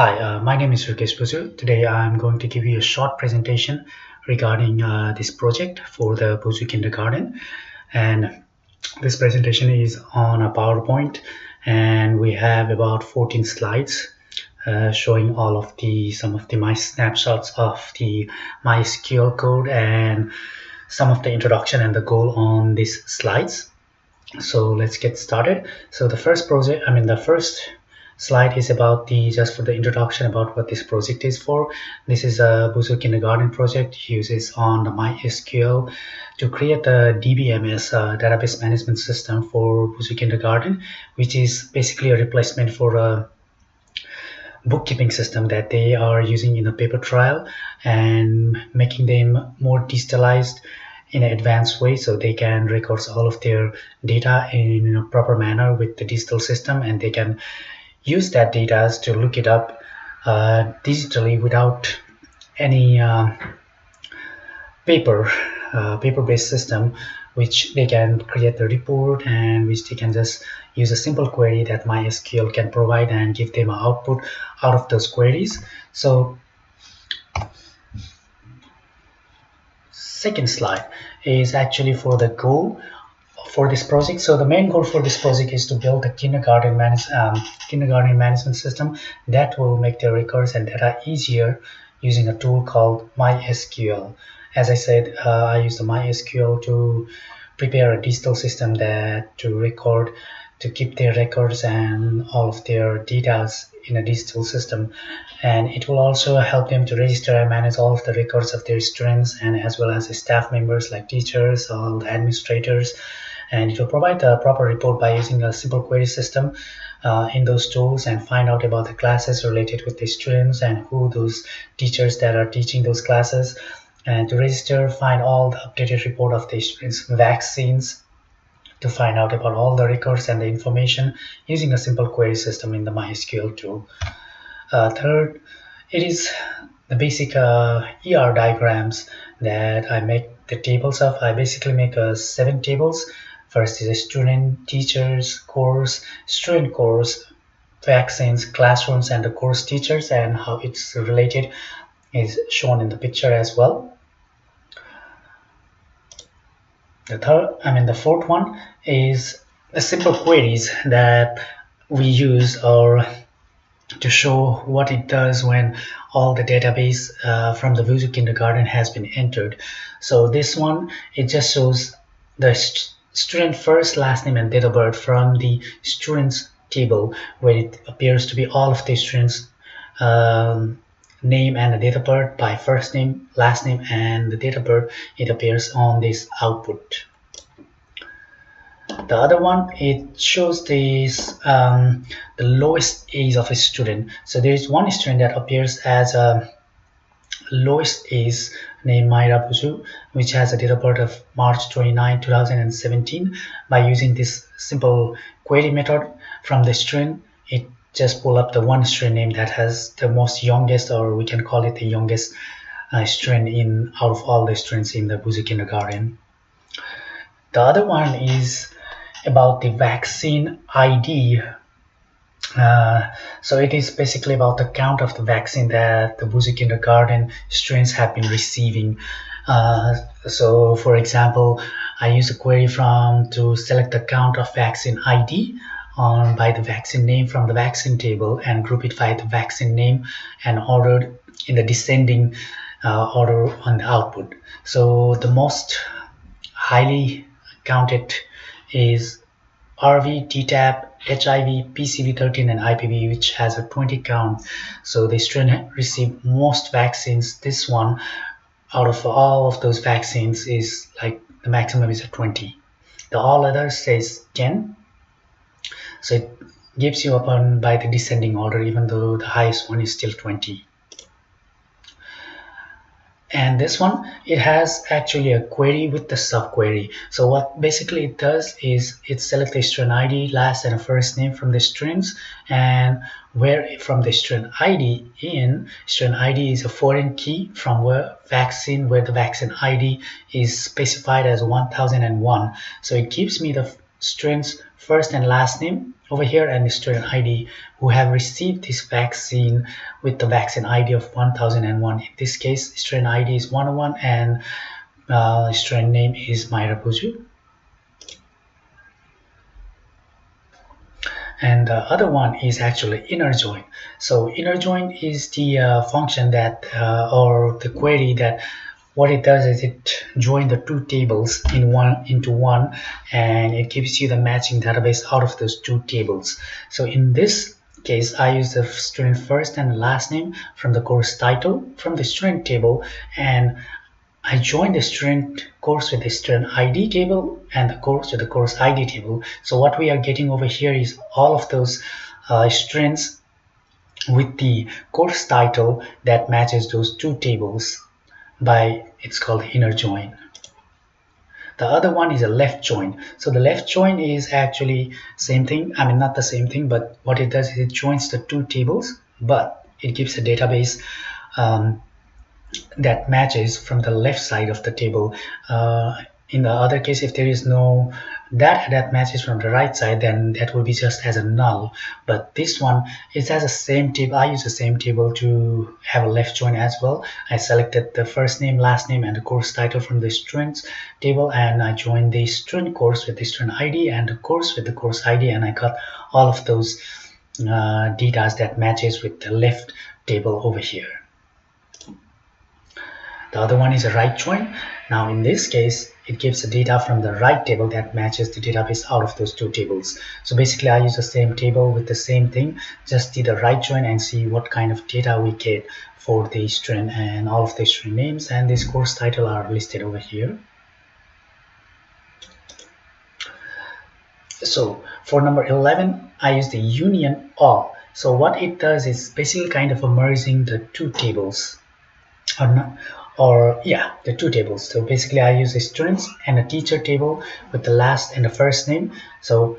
Hi, my name is Rukesh Busu. Today I'm going to give you a short presentation regarding this project for the Busu Kindergarten. And this presentation is on a PowerPoint, and we have about 14 slides showing all of some of the my snapshots of the MySQL code and some of the introduction and the goal on these slides. So let's get started. So the first slide is about just for the introduction about what this project is for. This is a Busu Kindergarten project. It uses on the MySQL to create a DBMS database management system for Busu Kindergarten, which is basically a replacement for a bookkeeping system that they are using in a paper trail and making them more digitalized in an advanced way so they can record all of their data in a proper manner with the digital system, and they can use that data to look it up digitally without any paper-based system, which they can create the report and which they can just use a simple query that MySQL can provide and give them an output out of those queries. So second slide is actually for the goal for this project. So the main goal for this project is to build a kindergarten management system that will make the records and data easier using a tool called MySQL. As I said, I use the MySQL to prepare a digital system that to keep their records and all of their data in a digital system, and it will also help them to register and manage all of the records of their students and as well as the staff members like teachers or the administrators, and it will provide a proper report by using a simple query system in those tools and find out about the classes related with the students and who those teachers that are teaching those classes, and to register, find all the updated report of the students' vaccines, to find out about all the records and the information using a simple query system in the MySQL tool. Third, it is the basic ER diagrams that I make the tables of. I basically make 7 tables. First is a student, teachers, course, student course, vaccines, classrooms, and the course teachers, and how it's related is shown in the picture as well. The fourth one is the simple queries that we use or to show what it does when all the database from the Busu Kindergarten has been entered. So this one, it just shows the student first, last name, and date of birth from the students table, where it appears to be all of the students name and the date of birth by first name, last name, and the date of birth. It appears on this output. The other one, it shows the lowest age of a student. So there is one student that appears as a lowest age named Myra Busu, which has a date of birth of March 29, 2017. By using this simple query method from the student, it just pull up the one student name that has the most youngest, or we can call it the youngest student in out of all the students in the Busu Kindergarten. The other one is about the vaccine ID. So it is basically about the count of the vaccine that the Busu Kindergarten students have been receiving. So for example, I use a query to select the count of vaccine ID by the vaccine name from the vaccine table and group it by the vaccine name and ordered in the descending order on the output. So the most highly counted is RV, TTAP, HIV, PCV13, and IPV, which has a 20 count. So the student received most vaccines. This one, out of all of those vaccines, is like the maximum is a 20. The all others says 10. So it gives you upon by the descending order, even though the highest one is still 20. And this one, it has actually a query with the subquery. So what basically it does is it selects the student ID, last and first name from the students, and where from the student ID student ID is a foreign key from where the vaccine ID is specified as 1001. So it gives me the student's first and last name over here and the student ID who have received this vaccine with the vaccine ID of 1001. In this case, student ID is 101 and student name is Myra Buju. And the other one is actually inner join. So inner join is the function that or the query that what it does is it joins the two tables into one, and it gives you the matching database out of those two tables. So in this case, I use the student first and last name from the course title from the student table, and I joined the student course with the student ID table and the course with the course ID table. So what we are getting over here is all of those students with the course title that matches those two tables by, it's called inner join. The other one is a left join. So the left join is actually same thing. I mean, not the same thing, but what it does is it joins the two tables, but it gives a database that matches from the left side of the table. In the other case, if there is no data that matches from the right side, then that will be just as a null. But this one, it has the same table. I use the same table to have a left join as well. I selected the first name, last name, and the course title from the students table, and I joined the student course with the student ID and the course with the course ID, and I got all of those data that matches with the left table over here. The other one is a right join. Now in this case, it gives the data from the right table that matches the database out of those two tables. So basically I use the same table with the same thing, just do the right join and see what kind of data we get for the student, and all of the student names and this course title are listed over here. So for number 11, I use the union all. So what it does is basically kind of merging the two tables, the two tables. So basically I use the students and a teacher table with the last and the first name. So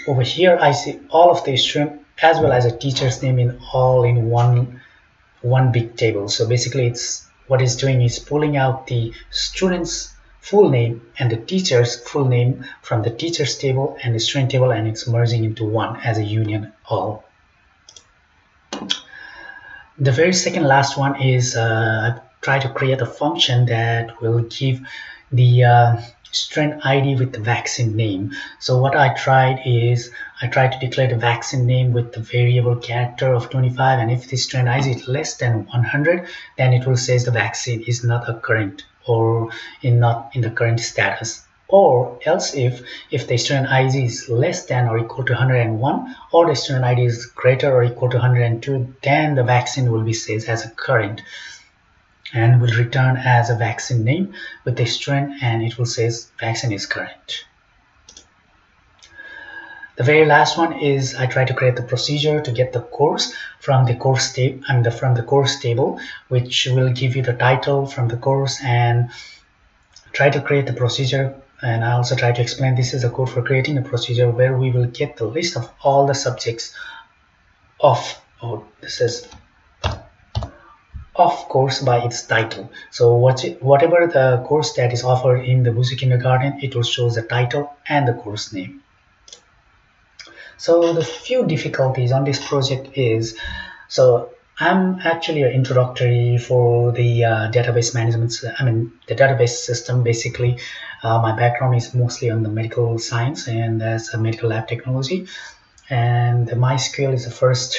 over here I see all of the student as well as a teacher's name in all in one big table. So basically it's what it's doing is pulling out the student's full name and the teacher's full name from the teacher's table and the student table, and it's merging into one as a union all. The very second last one is I try to create a function that will give the student ID with the vaccine name. So what I tried is I tried to declare the vaccine name with the variable character of 25, and if the student ID is less than 100, then it will say the vaccine is not a current or not in the current status. Or else if the student ID is less than or equal to 101, or the student ID is greater or equal to 102, then the vaccine will be saved as a current and will return as a vaccine name with the student, and it will say vaccine is current. The very last one is I try to create the procedure to get the course from the course table from the course table, which will give you the title from the course, and try to create the procedure. And I also try to explain this is a code for creating a procedure where we will get the list of all the subjects of course by its title. So whatever the course that is offered in the Buju Kindergarten, it will show the title and the course name. So the few difficulties on this project is, so I'm actually an introductory for the database management. The database system. Basically, my background is mostly on the medical science and as a medical lab technology. And the MySQL is the first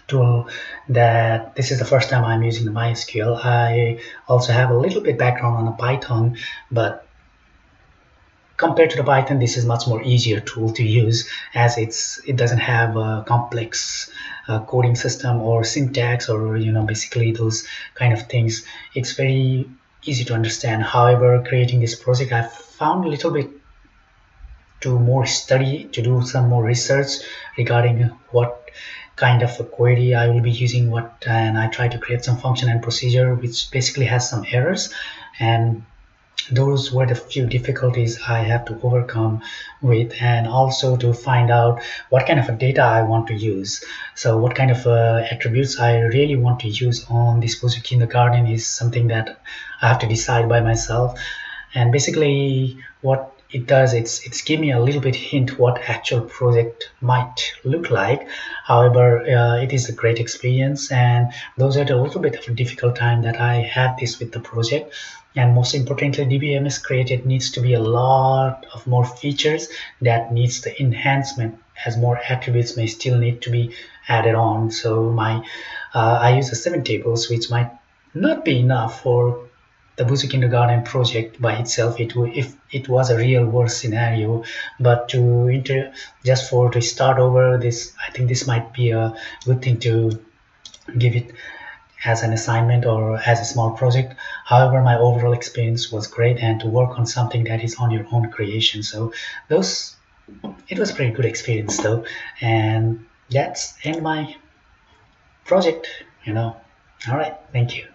tool that this is the first time I'm using the MySQL. I also have a little bit background on a Python, but compared to the Python, this is much more easier tool to use, as it doesn't have a complex coding system or syntax or basically those kind of things. It's very easy to understand. However, creating this project, I found a little bit to more study, to do some more research regarding what kind of a query I will be using, and I try to create some function and procedure which basically has some errors, and those were the few difficulties I have to overcome with, and also to find out what kind of a data I want to use. So what kind of attributes I really want to use on this Buju Kindergarten is something that I have to decide by myself. And basically what it does. It's give me a little bit hint what actual project might look like. However, it is a great experience, and those are a little bit of a difficult time that I had this with the project. And most importantly, DBMS created needs to be a lot of more features that needs the enhancement, as more attributes may still need to be added on. So I use the 7 tables, which might not be enough for the Busu Kindergarten project by itself. If it was a real world scenario, but just for to start over this, I think this might be a good thing to give it as an assignment or as a small project. However, my overall experience was great, and to work on something that is on your own creation. So those it was a pretty good experience though, and that's in my project. All right, thank you.